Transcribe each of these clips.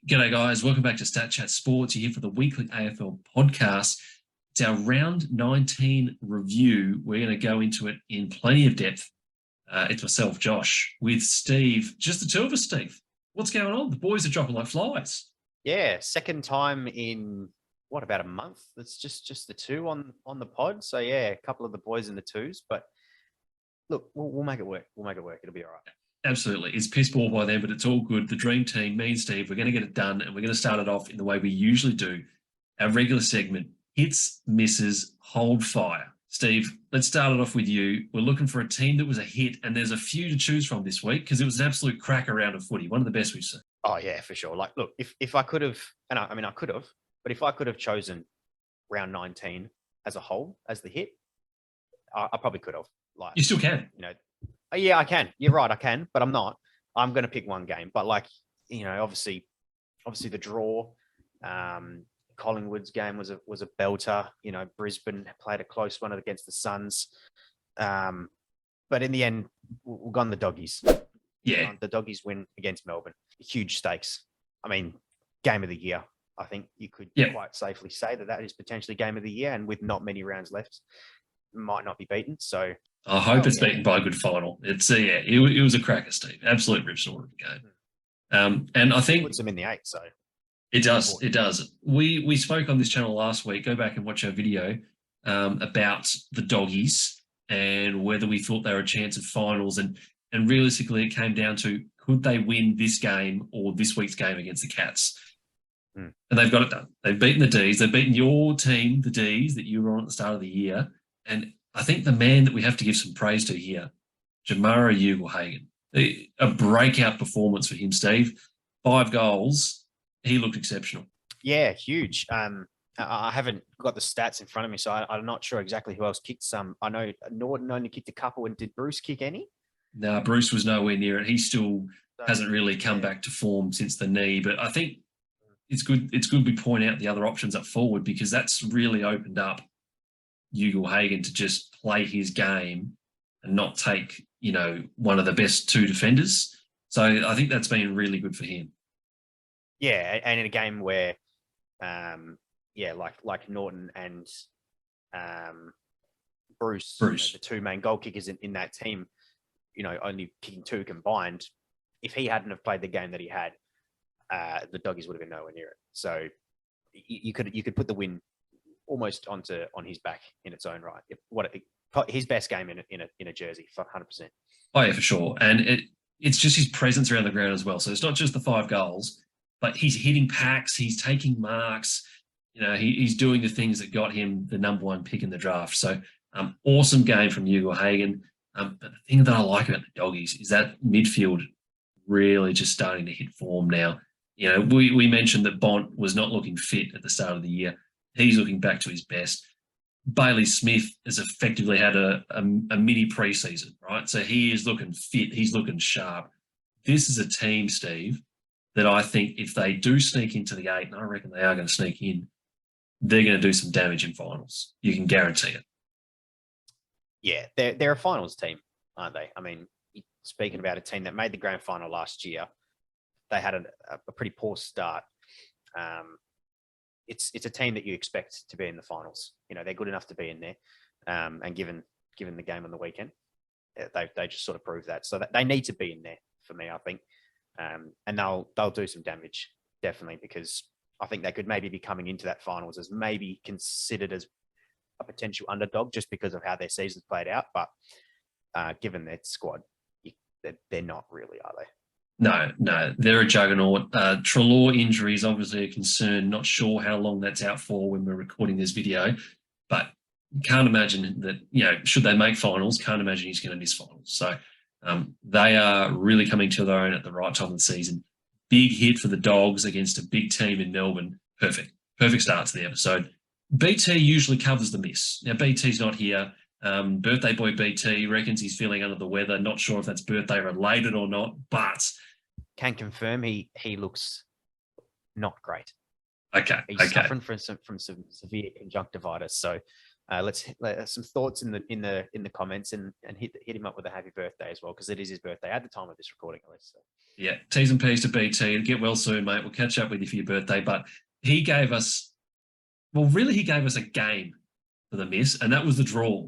G'day guys, welcome back to Stat Chat Sports. You're here for the weekly AFL podcast. It's our round 19 review. We're going to go into it in plenty of depth. It's myself, Josh, with Steve. Just the two of us, Steve. What's going on? The boys are dropping like flies. Yeah, second time in, about a month? It's just the two on the pod. So, yeah, a couple of the boys in the twos. But, look, we'll make it work. It'll be all right. Absolutely. It's piss ball by then, but it's all good. The dream team, me and Steve, we're going to get it done, and we're going to start it off in the way we usually do. Our regular segment, hits, misses, hold fire. Steve, let's start it off with you. We're looking for a team that was a hit, and there's a few to choose from this week because it was an absolute cracker round of footy, one of the best we've seen. Oh, yeah, for sure. Like, look, if I could have, and I could have, but if I could have chosen round 19 as a whole, as the hit, I probably could have. Like, you still can. Yeah, I can. You're right, I can, but I'm not. I'm going to pick one game. But obviously the draw, Collingwood's game was a belter. Brisbane played a close one against the Suns. But in the end, we've gone the doggies. Yeah. The doggies win against Melbourne. Huge stakes. I mean, game of the year. I think you could quite safely say that is potentially game of the year, and with not many rounds left, might not be beaten. So I hope it's beaten by a good final. It was a cracker, Steve. Absolute rip sort of game. And I think it puts them in the 8. So it does. It does. We spoke on this channel last week. Go back and watch our video about the doggies and whether we thought they were a chance of finals. And realistically, it came down to could they win this game or this week's game against the Cats? And they've got it done. They've beaten the Ds. They've beaten your team, the Ds, that you were on at the start of the year. And I think the man that we have to give some praise to here, Jamarra Ugle-hagan, a breakout performance for him, Steve. 5 goals. He looked exceptional. Yeah, huge. I haven't got the stats in front of me, so I'm not sure exactly who else kicked some. I know Norton only kicked a couple, and did Bruce kick any? No, Bruce was nowhere near it. He still hasn't really come back to form since the knee. But I think it's good we point out the other options up forward, because that's really opened up Ugle-hagan to just play his game and not take, one of the best 2 defenders. So I think that's been really good for him. Yeah, and in a game where, like Norton and Bruce. The 2 main goal kickers in that team, only kicking 2 combined. If he hadn't have played the game that he had, the doggies would have been nowhere near it. So you could put the win almost on his back in its own right. His best game in a jersey, 100%. Oh yeah, for sure. And it's just his presence around the ground as well. So it's not just the 5 goals, but he's hitting packs, he's taking marks. He's doing the things that got him the number 1 pick in the draft. So awesome game from Ugle-hagan. But the thing that I like about the doggies is that midfield really just starting to hit form now. We mentioned that Bont was not looking fit at the start of the year. He's looking back to his best. Bailey Smith has effectively had a mini preseason, right? So he is looking fit. He's looking sharp. This is a team, Steve, that I think if they do sneak into the 8, and I reckon they are going to sneak in, they're going to do some damage in finals. You can guarantee it. Yeah, they're a finals team, aren't they? I mean, speaking about a team that made the grand final last year, they had a pretty poor start. It's a team that you expect to be in the finals. They're good enough to be in there. And given the game on the weekend, they just sort of prove that. So that they need to be in there for me, I think. And they'll do some damage, definitely, because I think they could maybe be coming into that finals as maybe considered as a potential underdog just because of how their season's played out. But given their squad, they're not really, are they? No, they're a juggernaut. Treloar injury is obviously a concern. Not sure how long that's out for when we're recording this video, but can't imagine that, should they make finals, can't imagine he's going to miss finals. So they are really coming to their own at the right time of the season. Big hit for the Dogs against a big team in Melbourne. Perfect start to the episode. BT usually covers the miss. Now, BT's not here. Birthday boy BT reckons he's feeling under the weather. Not sure if that's birthday related or not, but can confirm he looks not great. Okay. He's suffering from some severe conjunctivitis. So Let's some thoughts in the comments and hit him up with a happy birthday as well, because it is his birthday at the time of this recording, at least. So. Yeah, T's and P's to BT. Get well soon, mate. We'll catch up with you for your birthday. But he gave us, he gave us a game for the miss, and that was the draw.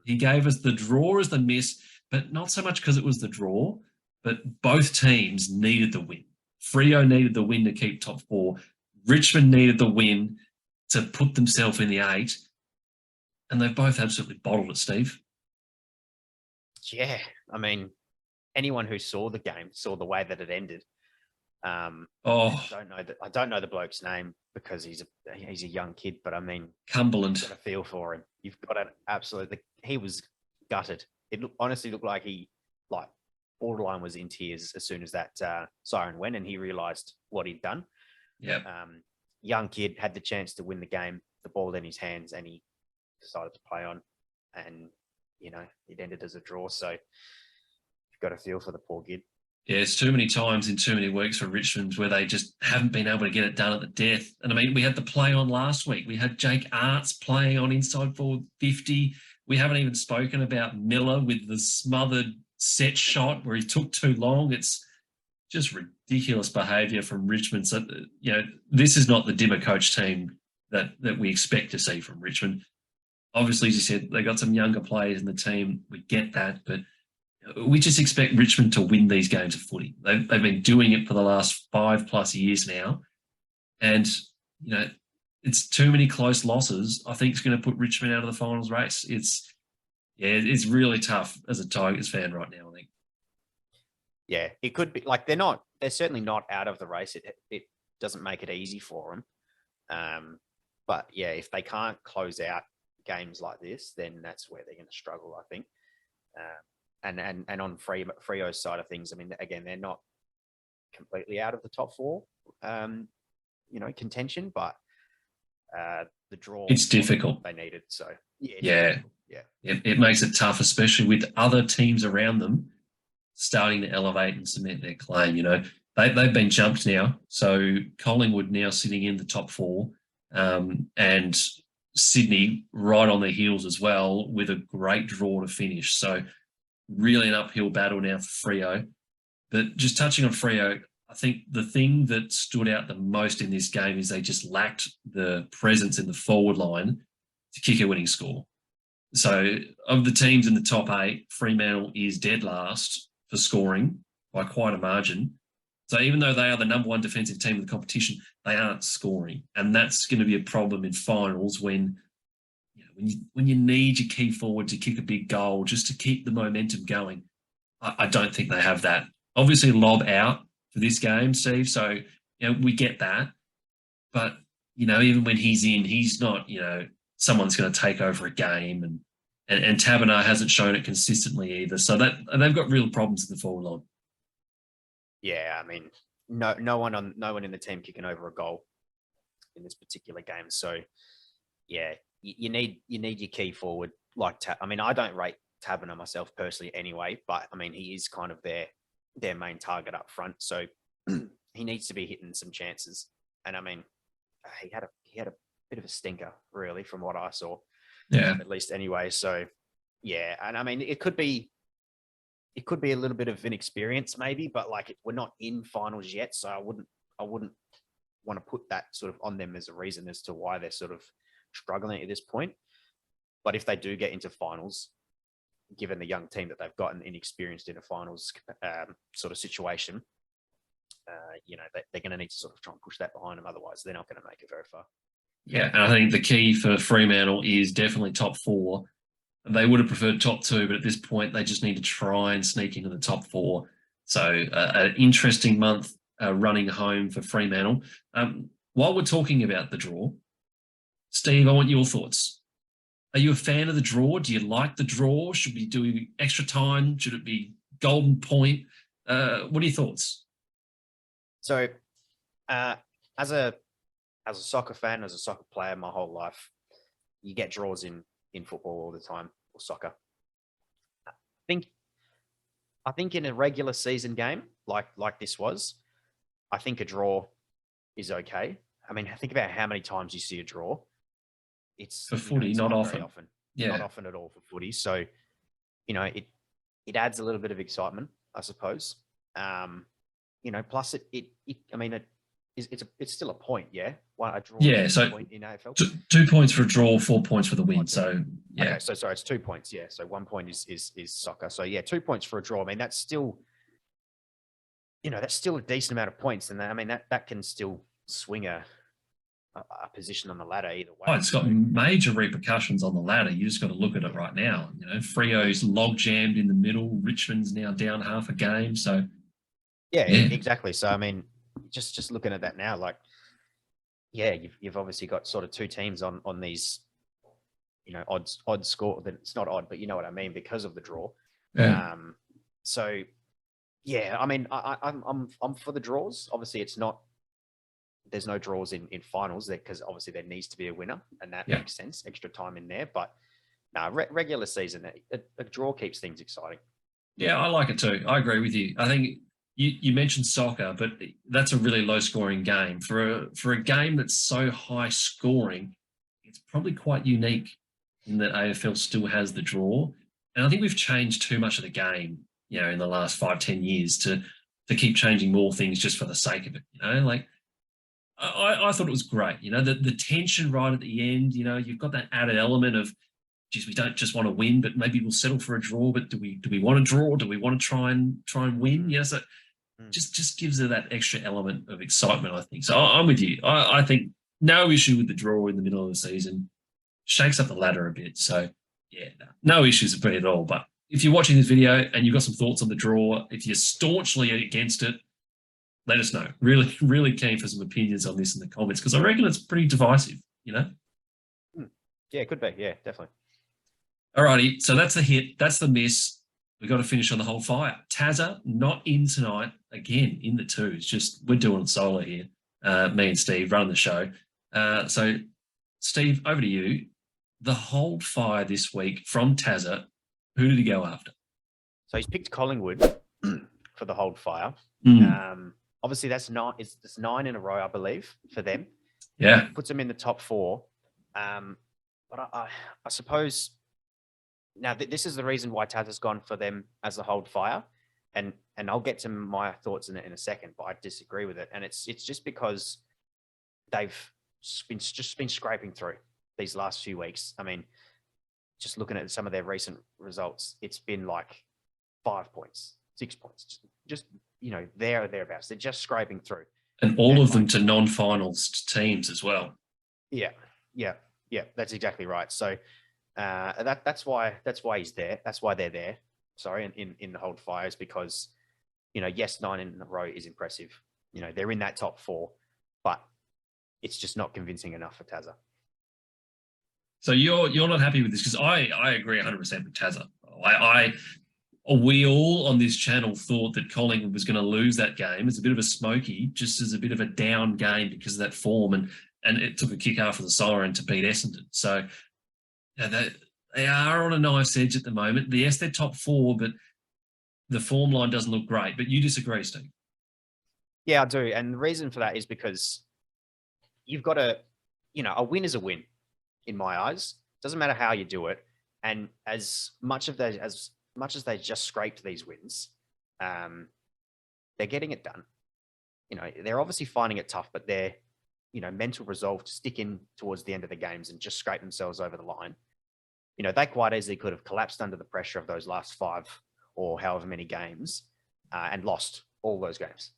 He gave us the draw as the miss, but not so much because it was the draw, but both teams needed the win. Freo needed the win to keep top 4. Richmond needed the win to put themselves in the 8. And they've both absolutely bottled it, Steve. Yeah, I mean, anyone who saw the game saw the way that it ended. I don't know the bloke's name because he's a young kid, but I mean, Cumberland. You've got a feel for him. You've got an absolutely. He was gutted. It honestly looked like he borderline was in tears as soon as that siren went, and he realised what he'd done. Yeah. Young kid had the chance to win the game, the ball in his hands, and he decided to play on, and it ended as a draw. So you've got a feel for the poor kid. Yeah, it's too many times in too many weeks for Richmond where they just haven't been able to get it done at the death. And I mean, we had the play on last week. We had Jake Arts playing on inside forward 50. We haven't even spoken about Miller with the smothered set shot where he took too long. It's just ridiculous behaviour from Richmond. So, this is not the dimmer coach team that we expect to see from Richmond. Obviously, as you said, they got some younger players in the team. We get that, but we just expect Richmond to win these games of footy. They've been doing it for the last 5+ years now. And, it's too many close losses. I think it's going to put Richmond out of the finals race. It's really tough as a Tigers fan right now, I think. Yeah, it could be they're certainly not out of the race. It doesn't make it easy for them. But yeah, if they can't close out games like this, then that's where they're going to struggle, I think. And on Freo's side of things, I mean, again, they're not completely out of the top 4, contention, but the draw, it's difficult. They needed, so yeah. It makes it tough, especially with other teams around them starting to elevate and cement their claim. They've been jumped now, so Collingwood now sitting in the top 4, and Sydney right on their heels as well with a great draw to finish. So really an uphill battle now for Freo. But just touching on Freo, I think the thing that stood out the most in this game is they just lacked the presence in the forward line to kick a winning score. So of the teams in the top 8, Fremantle is dead last for scoring by quite a margin. So even though they are the number 1 defensive team in the competition, they aren't scoring. And that's going to be a problem in finals when you need your key forward to kick a big goal just to keep the momentum going. I don't think they have that. Obviously, Lob out for this game, Steve. So, we get that. But, even when he's in, he's not, someone's going to take over a game. And Taberner hasn't shown it consistently either. So they've got real problems in the forward line. Yeah, I mean, no one in the team kicking over a goal in this particular game. So, yeah, you need your key forward I mean, I don't rate Taberner myself personally anyway, but I mean, he is kind of their main target up front. So he needs to be hitting some chances. And I mean, he had a bit of a stinker, really, from what I saw. Yeah. At least anyway. So yeah, and I mean, it could be a little bit of inexperience maybe, but we're not in finals yet, so I wouldn't want to put that sort of on them as a reason as to why they're sort of struggling at this point. But if they do get into finals, given the young team that they've gotten inexperienced in a finals sort of situation, they're going to need to sort of try and push that behind them. Otherwise, they're not going to make it very far. Yeah, and I think the key for Fremantle is definitely top 4. They would have preferred top 2, but at this point, they just need to try and sneak into the top 4. So an interesting month running home for Fremantle. While we're talking about the draw, Steve, I want your thoughts. Are you a fan of the draw? Do you like the draw? Should we do extra time? Should it be golden point? What are your thoughts? So as a soccer fan, as a soccer player my whole life, you get draws in football all the time, or soccer. I think in a regular season game like this was, I think a draw is okay. I mean, think about how many times you see a draw It's for footy, it's not very often. Yeah. not often at all for footy. So, it adds a little bit of excitement, I suppose. Plus it's still a point, yeah. A draw Yeah, is so a point in AFL. 2 points for a draw, 4 points for the win. So yeah. Okay, so sorry, it's 2 points. Yeah, so 1 point is soccer. So yeah, 2 points for a draw. I mean, that's still, that's still a decent amount of points, and that can still swing a position on the ladder either way. Oh, it's got major repercussions on the ladder. You just got to look at it right now. Freo's log jammed in the middle. Richmond's now down half a game. So yeah, exactly. So I mean, just looking at that now, like, yeah, you've obviously got sort of two teams on these, odd score. That it's not odd, but you know what I mean, because of the draw. yeah. So yeah, I mean, I'm for the draws. Obviously, there's no draws in finals there, because obviously there needs to be a winner, and that makes sense. Extra time in there, but regular season, a draw keeps things exciting. Yeah, I like it too. I agree with you. I think you mentioned soccer, but that's a really low scoring game. For a game that's so high scoring, it's probably quite unique in that AFL still has the draw. And I think we've changed too much of the game, in the last 5-10 years to keep changing more things just for the sake of it. Like I thought it was great. The tension right at the end, you've got that added element of, geez, we don't just want to win, but maybe we'll settle for a draw. But do we want to draw? Do we want to try and win? So just gives it that extra element of excitement, I think. So I'm with you. I think no issue with the draw in the middle of the season. Shakes up the ladder a bit. So yeah, no issues with it at all. But if you're watching this video and you've got some thoughts on the draw, if you're staunchly against it, let us know. Really, really keen for some opinions on this in the comments, because I reckon it's pretty divisive, Yeah, it could be. Yeah, definitely. Alrighty, so that's the hit. That's the miss. We've got to finish on the whole fire. Tazza not in tonight, again, in the twos. Just we're doing it solo here. Me and Steve running the show. So, Steve, over to you. The hold fire this week from Tazza, who did he go after? So he's picked Collingwood for the hold fire. Obviously, that's 9 in a row, I believe, for them. Yeah. Puts them in the top 4. But I suppose now this is the reason why Taz has gone for them as the hold fire. And I'll get to my thoughts in a second, but I disagree with it. And it's just because they've been scraping through these last few weeks. I mean, just looking at some of their recent results, it's been like 5 points, 6 points, just there or thereabouts. They're just scraping through, and all of them to non-finals teams as well. Yeah, that's exactly right. So that's why he's there. That's why they're there. Sorry, in the hold fires, because yes, 9 in a row is impressive. They're in that top 4, but it's just not convincing enough for Tazza. So you're not happy with this, because I agree 100% with Tazza. We all on this channel thought that Collingwood was going to lose that game as a bit of a smoky, just as a bit of a down game because of that form, and it took a kick after the siren to beat Essendon. So they are on a knife's edge at the moment. Yes, they're top 4, but the form line doesn't look great. But you disagree, Steve? Yeah, I do, and the reason for that is because you've got a win is a win in my eyes. Doesn't matter how you do it, and as much as they just scraped these wins, they're getting it done. They're obviously finding it tough, but their mental resolve to stick in towards the end of the games and just scrape themselves over the line. They quite easily could have collapsed under the pressure of those last 5 or however many games and lost all those games.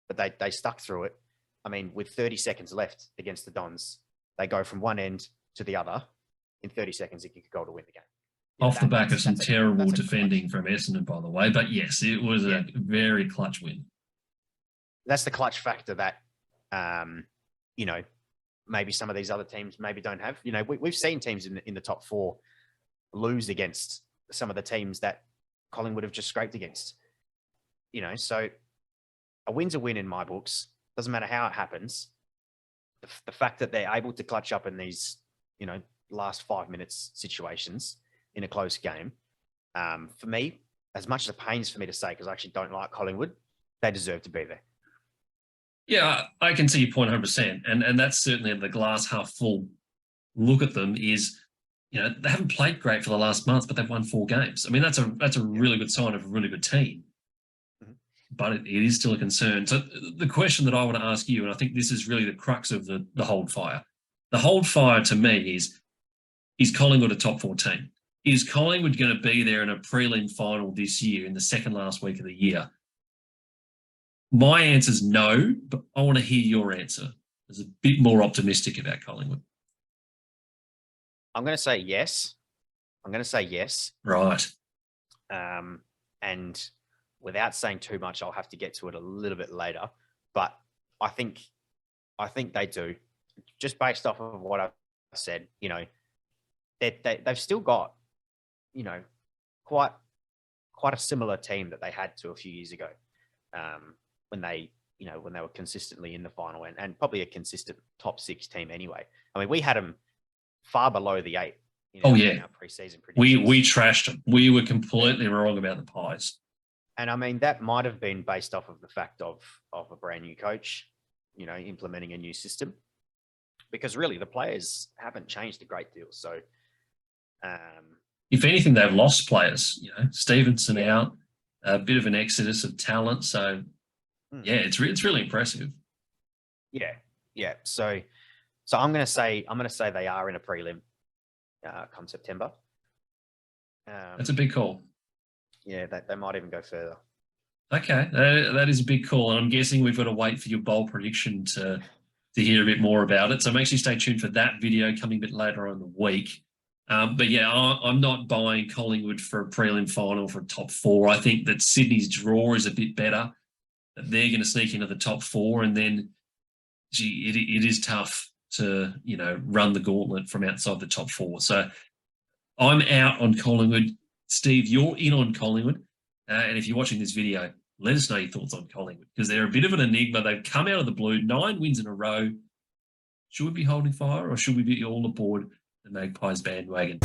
But they stuck through it. I mean, with 30 seconds left against the Dons, they go from one end to the other in 30 seconds. They kick a goal to win the game. Off the back of some terrible defending from Essendon, by the way. But yes, it was a very clutch win. That's the clutch factor that, maybe some of these other teams maybe don't have. We've seen teams in the top 4 lose against some of the teams that Collingwood have just scraped against. So a win's a win in my books. Doesn't matter how it happens. The fact that they're able to clutch up in these, last 5 minutes situations in a close game, for me, as much as it pains for me to say, because I actually don't like Collingwood, they deserve to be there. Yeah, I can see your point 100%. And that's certainly the glass half full look at them is, they haven't played great for the last month, but they've won 4 games. I mean, that's a really good sign of a really good team. Mhm. But it is still a concern. So the question that I want to ask you, and I think this is really the crux of the hold fire. The hold fire to me is Collingwood a top 4 team? Is Collingwood going to be there in a prelim final this year in the second last week of the year? My answer is no, but I want to hear your answer. There's a bit more optimistic about Collingwood. I'm going to say yes. Right. And without saying too much, I'll have to get to it a little bit later. But I think they do, just based off of what I've said. They've still got, quite a similar team that they had to a few years ago, when they were consistently in the final and probably a consistent top 6 team anyway. I mean, we had them far below the 8. In our preseason predictions. We trashed them. We were completely wrong about the Pies. And I mean, that might have been based off of the fact of a brand new coach, implementing a new system, because really the players haven't changed a great deal. So, if anything, they've lost players. Stevenson out, a bit of an exodus of talent. So, it's really impressive. Yeah. So I'm going to say they are in a prelim come September. That's a big call. Yeah, they might even go further. Okay, that is a big call, and I'm guessing we've got to wait for your bold prediction to hear a bit more about it. So make sure you stay tuned for that video coming a bit later on in the week. But yeah, I'm not buying Collingwood for a prelim final for a top 4. I think that Sydney's draw is a bit better, that they're going to sneak into the top 4, and then, it is tough to, run the gauntlet from outside the top 4. So I'm out on Collingwood. Steve, you're in on Collingwood. And if you're watching this video, let us know your thoughts on Collingwood, because they're a bit of an enigma. They've come out of the blue, 9 wins in a row. Should we be holding fire, or should we be all aboard the Magpies bandwagon?